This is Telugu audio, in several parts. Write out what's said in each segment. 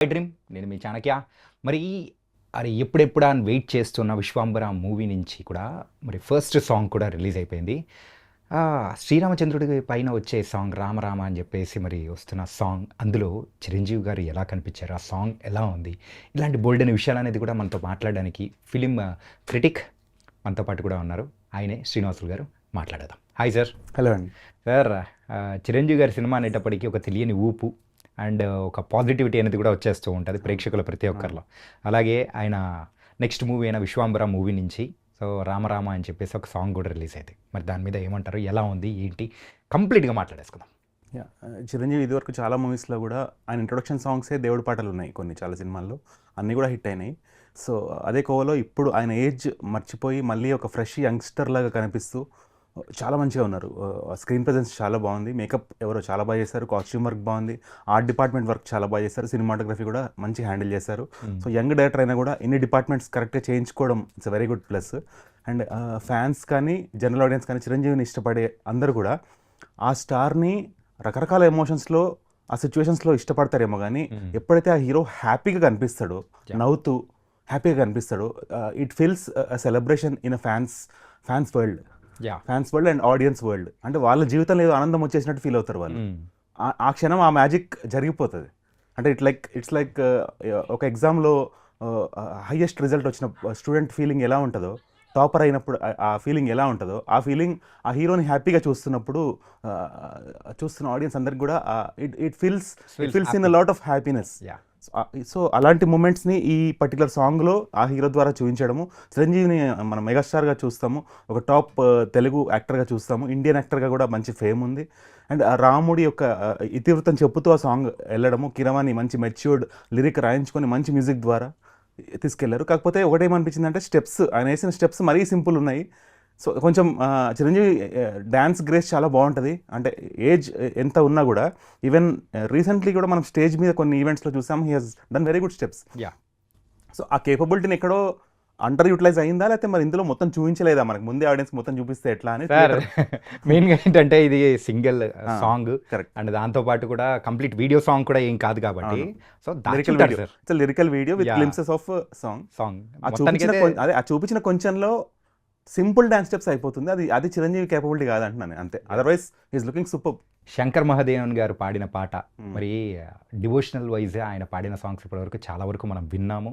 డ్రీమ్ నేను మీ చాణక్య. మరి అరే ఎప్పుడెప్పుడా అని వెయిట్ చేస్తున్న 'విశ్వాంబర' మూవీ నుంచి కూడా మరి ఫస్ట్ సాంగ్ కూడా రిలీజ్ అయిపోయింది. శ్రీరామచంద్రుడి పైన వచ్చే సాంగ్ 'రామ రామ' అని చెప్పేసి మరి వస్తున్న సాంగ్. అందులో చిరంజీవి గారు ఎలా కనిపించారు? ఆ సాంగ్ ఎలా ఉంది? ఇలాంటి బోల్డెన్ విషయాలనేది కూడా మనతో మాట్లాడడానికి ఫిలిం క్రిటిక్ మనతో పాటు కూడా ఉన్నారు. ఆయనే శ్రీనివాసులు గారు. మాట్లాడదాం. Hi sir. హలో అండి. సార్, చిరంజీవి గారి సినిమా అనేటప్పటికీ ఒక తెలియని ఊపు అండ్ ఒక పాజిటివిటీ అనేది కూడా వచ్చేస్తూ ఉంటుంది ప్రేక్షకుల ప్రతి ఒక్కరిలో. అలాగే ఆయన నెక్స్ట్ మూవీ అయిన 'విశ్వాంబర' మూవీ నుంచి సో 'రామ రామ' అని చెప్పేసి ఒక సాంగ్ కూడా రిలీజ్ అయింది. మరి దాని మీద ఏమంటారు? ఎలా ఉంది ఏంటి? కంప్లీట్గా మాట్లాడేసుకుందాం. చిరంజీవి ఇదివరకు చాలా మూవీస్లో కూడా ఆయన ఇంట్రొడక్షన్ సాంగ్సే దేవుడి పాటలు ఉన్నాయి కొన్ని చాలా సినిమాల్లో, అన్నీ కూడా హిట్ అయినాయి. సో అదే కోవలో ఇప్పుడు ఆయన ఏజ్ మర్చిపోయి మళ్ళీ ఒక ఫ్రెష్ యంగ్స్టర్ లాగా కనిపిస్తూ చాలా మంచిగా ఉన్నారు. స్క్రీన్ ప్రజెన్స్ చాలా బాగుంది, మేకప్ ఎవరో చాలా బాగా చేశారు, కాస్ట్యూమ్ వర్క్ బాగుంది, ఆర్ట్ డిపార్ట్మెంట్ వర్క్ చాలా బాగా చేశారు, సినిమాటోగ్రఫీ కూడా మంచి హ్యాండిల్ చేశారు. సో యంగ్ డైరెక్టర్ అయినా కూడా ఇన్ని డిపార్ట్మెంట్స్ కరెక్ట్గా చేయించుకోవడం it's very good plus. And fans కానీ జనరల్ ఆడియన్స్ కానీ చిరంజీవిని ఇష్టపడే అందరూ కూడా ఆ స్టార్ని రకరకాల ఎమోషన్స్లో ఆ సిచ్యువేషన్స్లో ఇష్టపడతారేమో కానీ ఎప్పుడైతే ఆ హీరో హ్యాపీగా కనిపిస్తాడో, నవ్వుతూ హ్యాపీగా కనిపిస్తాడో, it feels celebration in a fans world and audience world. అంటే వాళ్ళ జీవితంలో ఏదో ఆనందం వచ్చేసినట్టు ఫీల్ అవుతారు వాళ్ళు. ఆ క్షణం ఆ మ్యాజిక్ జరిగిపోతుంది. అంటే ఇట్స్ లైక్ ఒక ఎగ్జామ్లో హైయెస్ట్ రిజల్ట్ వచ్చిన స్టూడెంట్ ఫీలింగ్ ఎలా ఉంటుందో, టాపర్ అయినప్పుడు ఆ ఫీలింగ్ ఎలా ఉంటుందో, ఆ ఫీలింగ్ ఆ హీరోని హ్యాపీగా చూస్తున్నప్పుడు చూస్తున్న ఆడియన్స్ అందరికి కూడా it feels in a lot of happiness. So అలాంటి మూమెంట్స్ని ఈ పర్టికులర్ సాంగ్లో ఆ హీరో ద్వారా చూపించడము, చిరంజీవిని మనం మెగాస్టార్గా చూస్తాము, ఒక టాప్ తెలుగు యాక్టర్గా చూస్తాము, ఇండియన్ యాక్టర్గా కూడా మంచి ఫేమ్ ఉంది. అండ్ రాముడి యొక్క ఇతివృత్తం చెప్పుతూ ఆ సాంగ్ వెళ్ళడము, కిరవాణి మంచి మెచ్యూర్డ్ లిరిక్ రాయించుకొని మంచి మ్యూజిక్ ద్వారా తీసుకెళ్లారు. కాకపోతే ఒకటేమనిపించింది అంటే స్టెప్స్, ఆయన వేసిన స్టెప్స్ మరీ సింపుల్ ఉన్నాయి. సో కొంచెం చిరంజీవి డ్యాన్స్ గ్రేస్ చాలా బాగుంటుంది. అంటే ఏజ్ ఎంత ఉన్నా కూడా ఈవెన్ రీసెంట్లీ కూడా మనం స్టేజ్ మీద కొన్ని ఈవెంట్స్లో చూసాం, he has done very good steps. So ఆ కేపబిలిటీని ఎక్కడో అండర్ యూటిలైజ్ అయిందా, లేకపోతే మరి ఇందులో మొత్తం చూపించలేదా? మనకు ముందే ఆడియన్స్ మొత్తం చూపిస్తే ఎట్లా అని. మెయిన్గా ఏంటంటే ఇది సింగిల్ సాంగ్ కరెక్ట్, అండ్ దాంతో పాటు కూడా కంప్లీట్ వీడియో సాంగ్ కూడా ఏం కాదు కాబట్టి so lyrical video with glimpses of song. ఆ చూపించిన కొంచెంలో సింపుల్ డాన్స్ స్టెప్స్ అయిపోతుంది. అది చిరంజీవి కేపబిలిటీ కాదంటున్నాను అంతే. Otherwise is looking super. Shankar Mahadevan గారు పాడిన పాట, మరి డివోషనల్ వైజ్ ఆయన పాడిన సాంగ్స్ ఇప్పటివరకు చాలా వరకు మనం విన్నాము.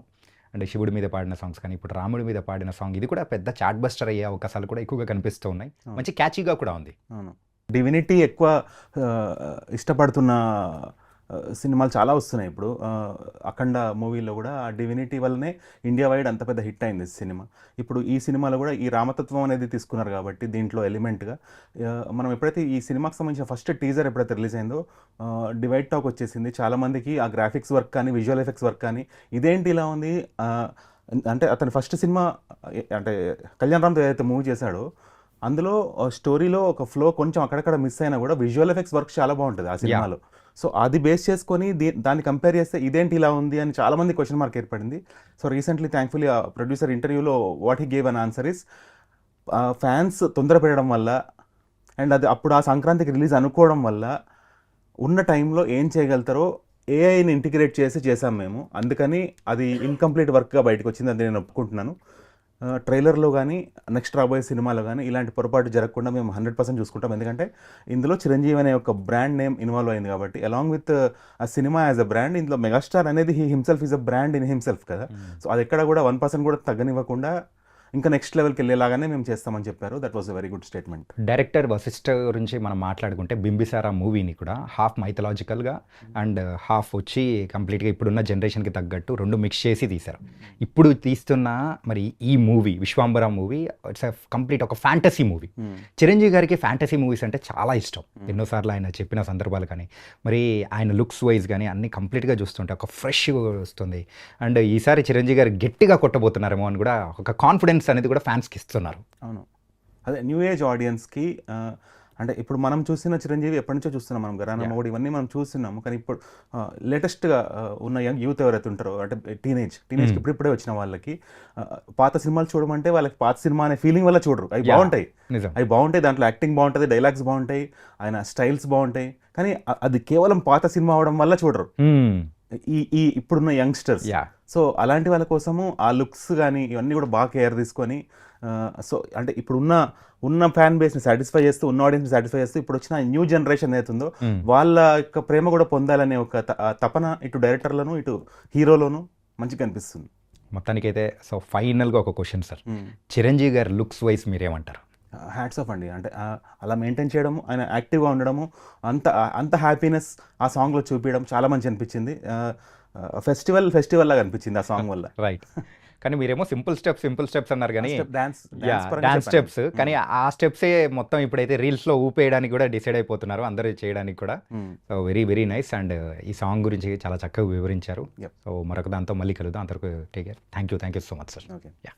అంటే శివుడి మీద పాడిన సాంగ్స్ కానీ ఇప్పుడు రాముడి మీద పాడిన సాంగ్, ఇది కూడా పెద్ద చాట్ బస్టర్ అయ్యే అవకాశాలు కూడా ఎక్కువగా కనిపిస్తూ ఉన్నాయి. మంచి క్యాచీగా కూడా ఉంది. డివినిటీ ఎక్కువ ఇష్టపడుతున్న సినిమాలు చాలా వస్తున్నాయి ఇప్పుడు. అఖండ మూవీలో కూడా ఆ డివినిటీ వల్లనే ఇండియా వైడ్ అంత పెద్ద హిట్ అయింది సినిమా. ఇప్పుడు ఈ సినిమాలో కూడా ఈ రామతత్వం అనేది తీసుకున్నారు కాబట్టి దీంట్లో ఎలిమెంట్గా మనం ఎప్పుడైతే ఈ సినిమాకి సంబంధించిన ఫస్ట్ టీజర్ ఎప్పుడైతే రిలీజ్ అయిందో డివైడ్ టాక్ వచ్చేసింది చాలామందికి. ఆ గ్రాఫిక్స్ వర్క్ కానీ విజువల్ ఎఫెక్ట్స్ వర్క్ కానీ ఇదేంటి ఇలా ఉంది అంటే, అతని ఫస్ట్ సినిమా అంటే కళ్యాణ్ రామ్తో ఏదైతే మూవీ చేశాడో అందులో స్టోరీలో ఒక ఫ్లో కొంచెం అక్కడక్కడ మిస్ అయినా కూడా విజువల్ ఎఫెక్ట్స్ వర్క్ చాలా బాగుంటుంది ఆ సినిమాలో. సో అది బేస్ చేసుకొని దాన్ని కంపేర్ చేస్తే ఇదేంటి ఇలా ఉంది అని చాలామంది క్వశ్చన్ మార్క్ ఏర్పడింది. సో రీసెంట్లీ థ్యాంక్ఫుల్లీ ఆ ప్రొడ్యూసర్ ఇంటర్వ్యూలో what he gave an answer is, fans తొందర పెట్టడం వల్ల అండ్ అది అప్పుడు ఆ సంక్రాంతికి రిలీజ్ అనుకోవడం వల్ల ఉన్న టైంలో ఏం చేయగలుగుతారో ఏఐని ఇంటిగ్రేట్ చేసాం మేము, అందుకని అది ఇన్కంప్లీట్ వర్క్గా బయటకు వచ్చింది, అది నేను ఒప్పుకుంటున్నాను. ట్రైలర్లో కానీ నెక్స్ట్ రాబోయే సినిమాలో కానీ ఇలాంటి పొరపాటు జరగకుండా మేము 100% చూసుకుంటాం. ఎందుకంటే ఇందులో చిరంజీవి అనే ఒక బ్రాండ్ నేమ్ ఇన్వాల్వ్ అయింది కాబట్టి, అలాంగ్ విత్ ఆ సినిమా యాజ్ అ బ్రాండ్, ఇందులో మెగాస్టార్ అనేది he himself is a brand in himself కదా. సో అది ఎక్కడ కూడా 1% కూడా తగ్గనివ్వకుండా ఇంకా నెక్స్ట్ లెవెల్కి వెళ్ళేలాగానే మేము చేస్తామని చెప్పారు. That was a very good statement. Director Vashishta గురించి మనం మాట్లాడుకుంటే బింబిసారా మూవీని కూడా హాఫ్ మైథలాజికల్గా అండ్ హాఫ్ వచ్చి కంప్లీట్గా ఇప్పుడున్న జనరేషన్కి తగ్గట్టు రెండు మిక్స్ చేసి తీశారు. ఇప్పుడు తీస్తున్న మరి ఈ movie 'Vishwambhara' movie it's complete ఒక ఫ్యాంటసీ మూవీ. చిరంజీవి గారికి ఫ్యాంటసీ మూవీస్ అంటే చాలా ఇష్టం. ఎన్నోసార్లు ఆయన చెప్పిన సందర్భాలు కానీ మరి ఆయన లుక్స్ వైజ్ కానీ అన్ని కంప్లీట్గా చూస్తుంటే ఒక ఫ్రెష్ వస్తుంది. అండ్ ఈసారి చిరంజీవి గారు గట్టిగా కొట్టబోతున్నారేమో అని కూడా ఒక కాన్ఫిడెన్స్ అనేది కూడా ఫ్యాన్స్కి ఇస్తున్నారు. అవును, అదే న్యూ ఏజ్ ఆడియన్స్కి. అంటే ఇప్పుడు మనం చూసిన చిరంజీవి ఎప్పటి నుంచో చూస్తున్నాం, మనం గరానా మోడీ ఇవన్నీ మనం చూస్తున్నాము. కానీ ఇప్పుడు లేటెస్ట్గా ఉన్న యూత్ ఎవరైతే ఉంటారో అంటే టీనేజ్కి ఇప్పుడిప్పుడే వచ్చిన వాళ్ళకి పాత సినిమాలు చూడమంటే వాళ్ళకి పాత సినిమా అనే ఫీలింగ్ వల్ల చూడరు. అవి బాగుంటాయి, దాంట్లో యాక్టింగ్ బాగుంటుంది, డైలాగ్స్ బాగుంటాయి, ఆయన స్టైల్స్ బాగుంటాయి, కానీ అది కేవలం పాత సినిమా అవడం వల్ల చూడరు. ఈ ఇప్పుడున్న యంగ్స్టర్స్. యా సో అలాంటి వాళ్ళ కోసము ఆ లుక్స్ కానీ ఇవన్నీ కూడా బాగా కేర్ తీసుకొని సో అంటే ఉన్న ఫ్యాన్ బేస్ని సాటిస్ఫై చేస్తూ, ఉన్న ఆడియన్స్ని సాటిస్ఫై చేస్తూ, ఇప్పుడు వచ్చిన న్యూ జనరేషన్ ఏదైతుందో వాళ్ళ యొక్క ప్రేమ కూడా పొందాలనే ఒక తపన ఇటు డైరెక్టర్లను ఇటు హీరోలోను మంచిగా కనిపిస్తుంది. మొత్తానికైతే సో ఫైనల్గా ఒక క్వశ్చన్ సార్, చిరంజీవి గారి లుక్స్ వైజ్ మీరేమంటారు? హ్యాట్స్ ఆఫ్ అండి. అంటే అలా మెయింటైన్ చేయడము, ఆయన యాక్టివ్గా ఉండడము, అంత హ్యాపీనెస్ ఆ సాంగ్లో చూపించడం చాలా మంచి అనిపించింది. ఫెస్టివల్ లాగా అనిపించింది ఆ సాంగ్ వల్ల. రైట్. కానీ మీరేమో సింపుల్ స్టెప్స్ అన్నారు కానీ డాన్స్ స్టెప్స్, కానీ ఆ స్టెప్సే మొత్తం ఇప్పుడైతే రీల్స్లో ఊపేయడానికి కూడా డిసైడ్ అయిపోతున్నారు అందరూ చేయడానికి కూడా. So very very nice. And ఈ సాంగ్ గురించి చాలా చక్కగా వివరించారు. Yep. సో మరొక దాంతో మళ్ళీ కలుద్దాం. అందరికీ take care. Thank you so much sir. Okay. Yeah.